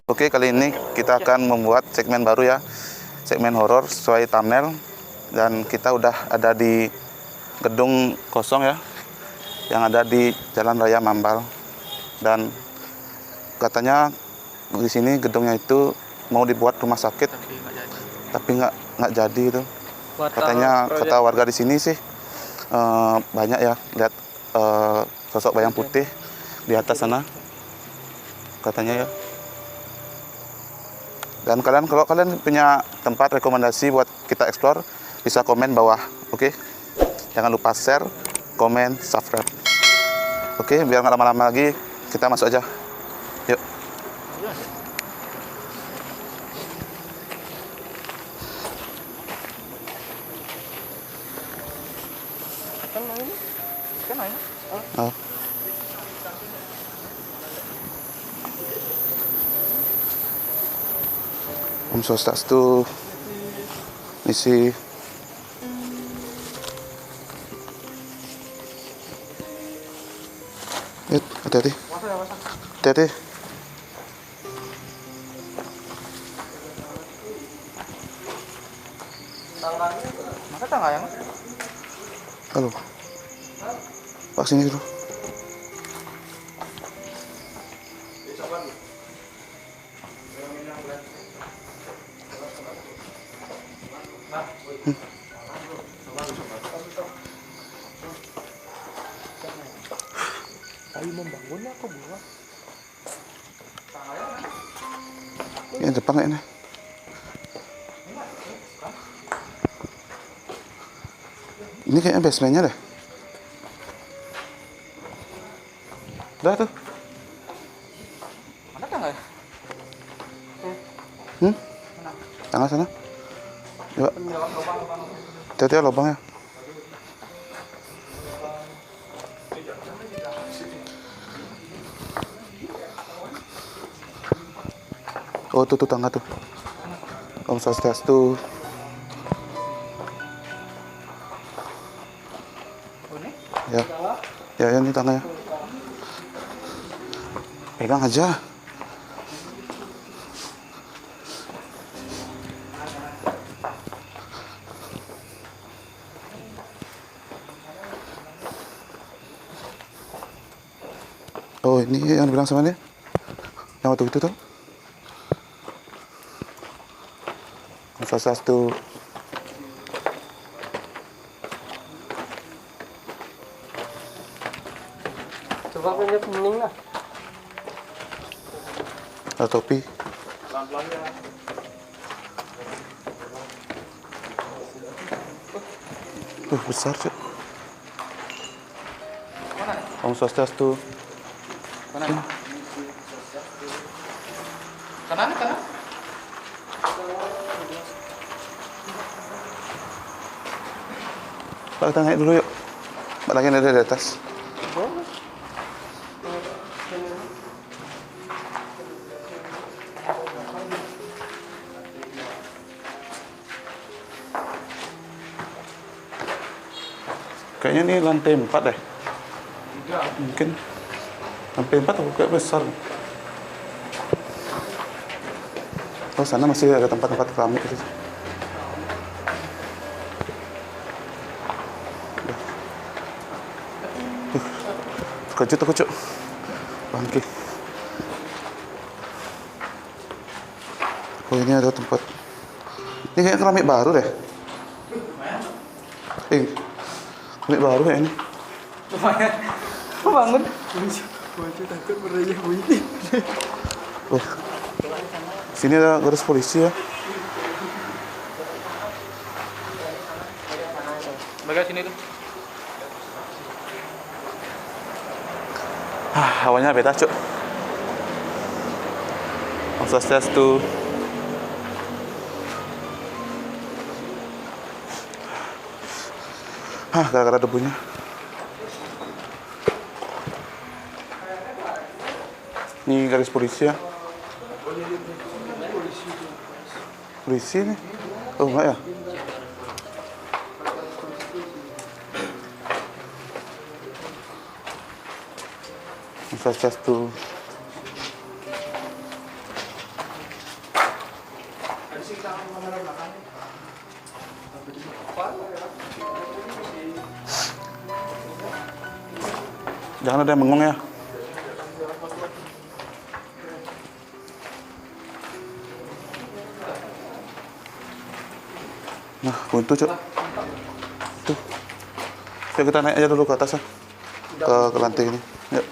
Oke, kali ini kita akan membuat segmen baru ya, segmen horor sesuai thumbnail. Dan kita udah ada di gedung kosong ya, yang ada di Jalan Raya Mambal. Dan katanya di sini gedungnya itu mau dibuat rumah sakit, tapi nggak jadi itu. Katanya kata warga di sini sih banyak ya lihat sosok bayang putih di atas sana, katanya ya. Dan kalau kalian punya tempat rekomendasi buat kita explore, bisa komen bawah, oke? Jangan lupa share, komen, subscribe. Oke, biar nggak lama-lama lagi, kita masuk aja. Yuk. Oh. Om Swastiastu, misi. Hati-hati. Hati-hati. Masa tangga yang? Halo. Pak sini dulu. Kayu membangunnya aku buat. Ini depan ini. Ini kayaknya basementnya deh. Udah tuh. Mana tangga ya? Tengah sana. Coba. Hati-hati ya lubangnya. Oh tuh tangga tuh. Om Swastiastu. Ya ini tangannya. Pegang aja. Oh ini yang bilang sama dia. Yang waktu itu tuh. Om Swastiastu. Coba pinjam mending lah. Ada topi. Pelan-pelan ya. Besar sih. Mana? Om Swastiastu. Mana? Kanan, kanan. Pak kita naik dulu yuk. Pak lagi ada di atas. Kayaknya ini lantai 4 deh. Mungkin lantai 4 atau kayak besar. Oh sana masih ada tempat-tempat keramik gitu. Terkejut. Bangke. Oh ini ada tempat. Ini kayak keramik baru deh. Keramik baru ya ini. Lumayan. Kok bangun? Baju takut merayah bunyi. Oh. Sini ada garis polisi ya. Bagas sini tuh. Hawanya beda, Cuk. Om Swastiastu. Gara-gara debunya. Ini garis polisi ya. Polisi nih. Oh enggak ya? Om Swastiastu. Jangan ada yang bengong ya. Nah, buntu, Cuk. Tuh. Yuk kita naik aja dulu ke atas ya. Ke lantai ini. Yuk.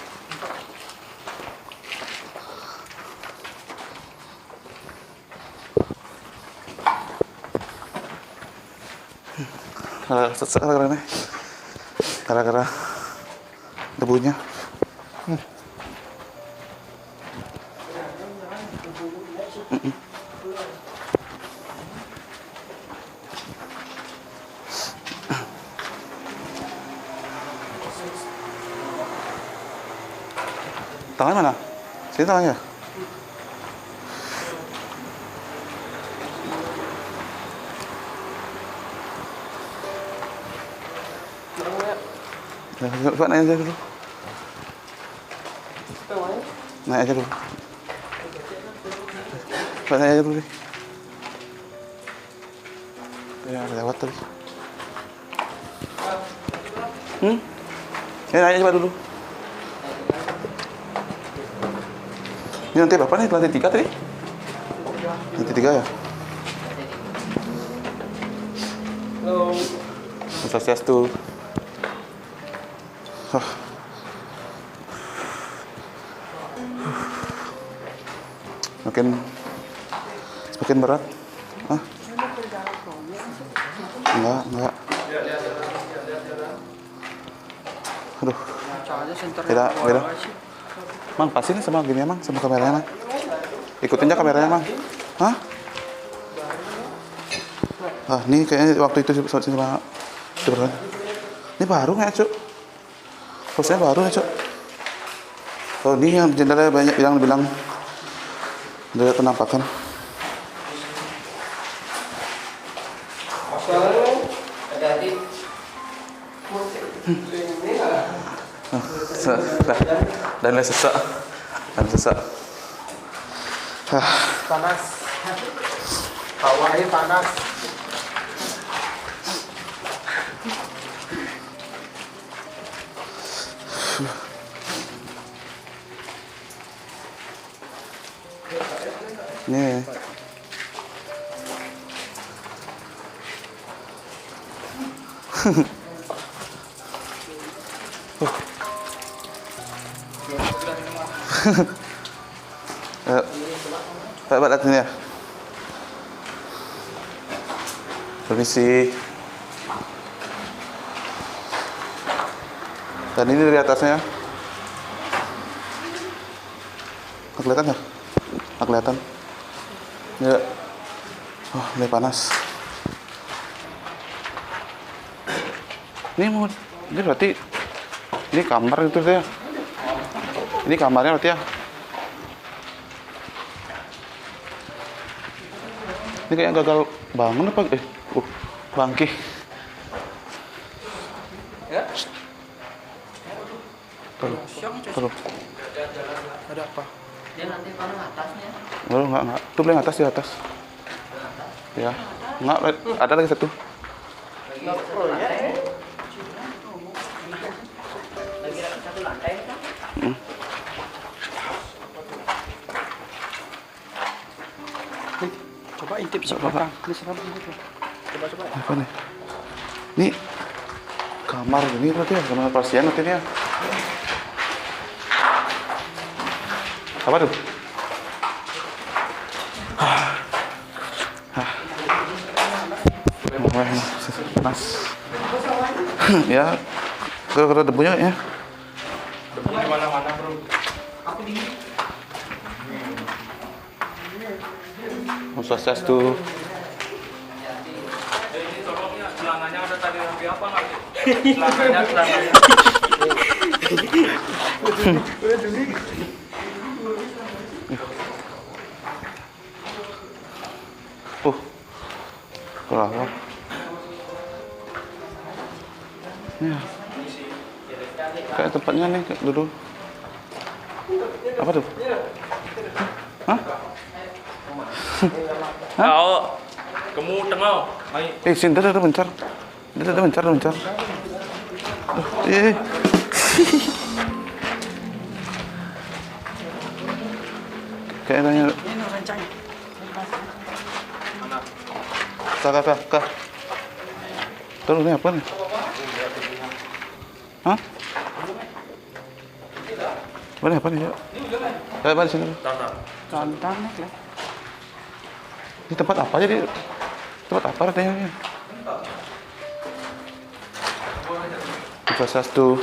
Sesak karena gara-gara debunya. Tangan mana? Sini tangannya. Coba naik aja dulu. Naik aja dulu. Coba naik aja dulu nih. Ya, lewat tadi. Naik aja coba dulu. Ini lantai berapa nih? Lantai 3 tadi? Lantai 3 ya? Halo. Swastiastu. Semakin berat. Hah? Enggak. Aduh. Beda. Mang, pasin sama gini ya, Mang, sama kameranya, Mang. Ikutin aja kameranya, Mang. Hah? Ah, ini kayaknya waktu itu sama ini baru nggak, Cuk? Harusnya baru ya, Cuk. Oh, ini yang jendela banyak yang bilang jendela penampakan. Dan sesak. Panas. Hawanya panas. Nih. Pak lihat ini ya. Permisi. Dan ini dari atasnya. Kelihatan nggak? Kelihatan. Ya. Oh, ini panas. Ini berarti ini kamar itu ya. Ini kamarnya berarti ya. Ini kayak gagal bangun apa? Bangkit. Ya? Terus. Ada apa? Dia nanti paling atasnya. Oh, enggak. Tuh paling atas di atas. Ya. Enggak, ada lagi satu. Lagi satu lantai kan? Coba intip sekarang. Ini sekarang. Coba. Apa nih? Ini kamar ini berarti ya, kamar pasien nanti ya. Apa tuh? Panas. Ya, gara-gara debunya ya. Debu di mana-mana, Bro. Aku dingin. Swastiastu. Ini tolongnya celananya ada tadi rapi apa nggak? Celananya. Kelawar. Ya. Kayak tempatnya nih, kayak dulu. Apa tuh? Hah? Tahu. Kamu tengah. Mai. Sini dah bentar. Dah bentar. Kayaknya Kak. Terus ini apa nih? Hah? Mana apa nih? Mana sini? Tantang lah. Ini tempat apa jadi? Tempat apa katanya? Proses tuh.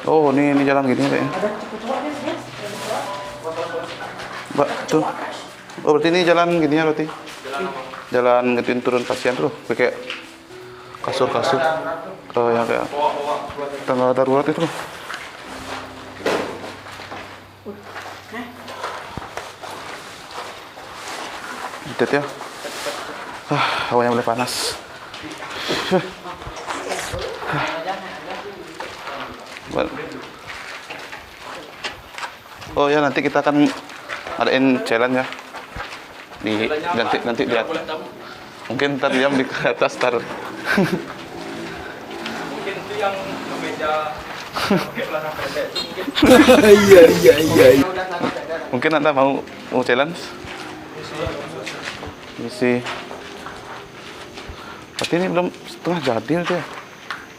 Oh, ini jalan gini kayaknya. Mbak, tuh. Oh, berarti ini jalan gini ya berarti? Jalan ngetin turun pasien tuh, pakai kasur-kasur. Yang kayak tangga darurat itu. Lihat ya. Hawanya mulai panas. Oh ya, nanti kita akan adain challenge ya. Nanti di atas. Mungkin ntar diam di atas taruh. Mungkin itu yang meja pakai celana pendek. Iya. Mungkin Anda mau challenge? Misi. Tapi ini belum setengah jadi itu ya.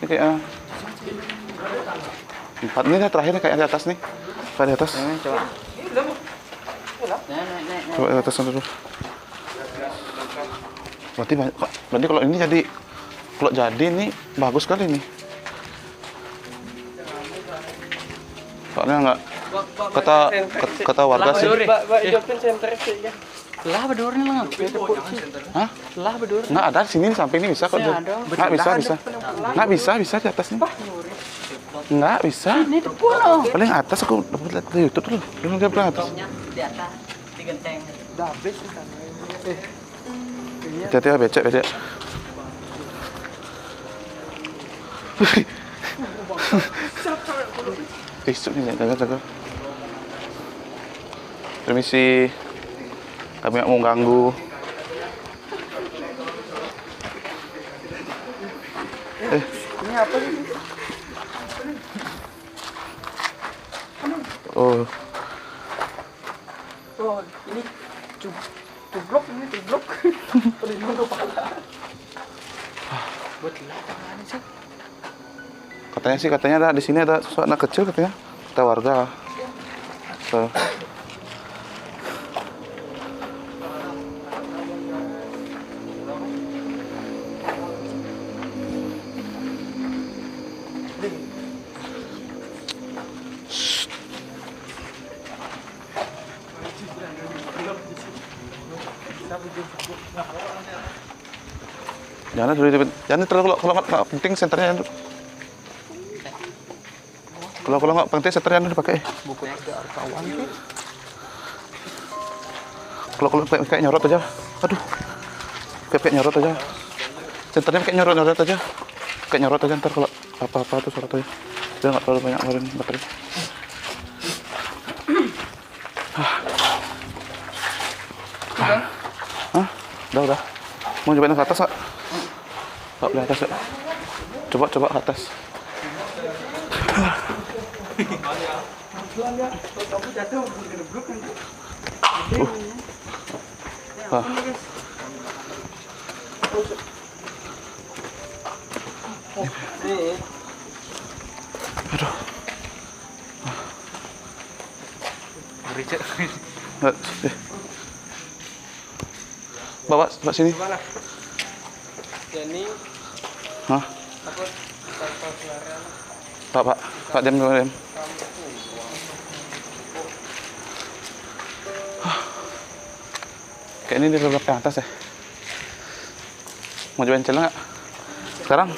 Ini kayak 4 ini terakhir nih, kayak di atas nih. Kayak di atas. Coba. Coba di atas dulu. Berarti kalau ini jadi, ini bagus sekali nih. Soalnya nggak kata warga sih. Mbak hidupin center sih ya. Lah bedurnya lah. Hah? Lah bedur. Nggak ada sini sampai ini bisa kok. Nggak bisa di atas nih. Nggak bisa. Ini depan oh. Paling atas aku dapat lihat di YouTube dulu. Belum dia paling atas. Di atas. Di genteng. Udah habis kan. Hati-hati ya, becek. Besok nih, jaga. Permisi, kami nggak mau ganggu. Ini apa sih? Oh, Oh, ini tublok. Pelindung kepala. Buat lapangan sih. katanya ada di sini ada anak kecil katanya. Kita warga. So. Jangan terlalu kalau nggak penting senternya. Kalau nggak penting senternya dipakai. Bukunya ke kawan sih. Kalau kayak nyorot aja. Aduh. Kayak nyorot aja. Senternya kayak nyorot aja. Kayak nyorot aja ntar kalau apa-apa tuh sorot aja. Dia nggak terlalu banyak ngeluarin baterai. Hah? Udah. Mau cobain ke atas nggak? Pak, di atas ya. Coba ke atas. Kamu jatuh gedeblok nanti. Aduh. Richard. Bawa sini. Mana? Jadi Hah? takut tanpa pelarian. Pak, diam. Kayak ini di beberapa atas ya. Mau cobain challenge nggak? Sekarang?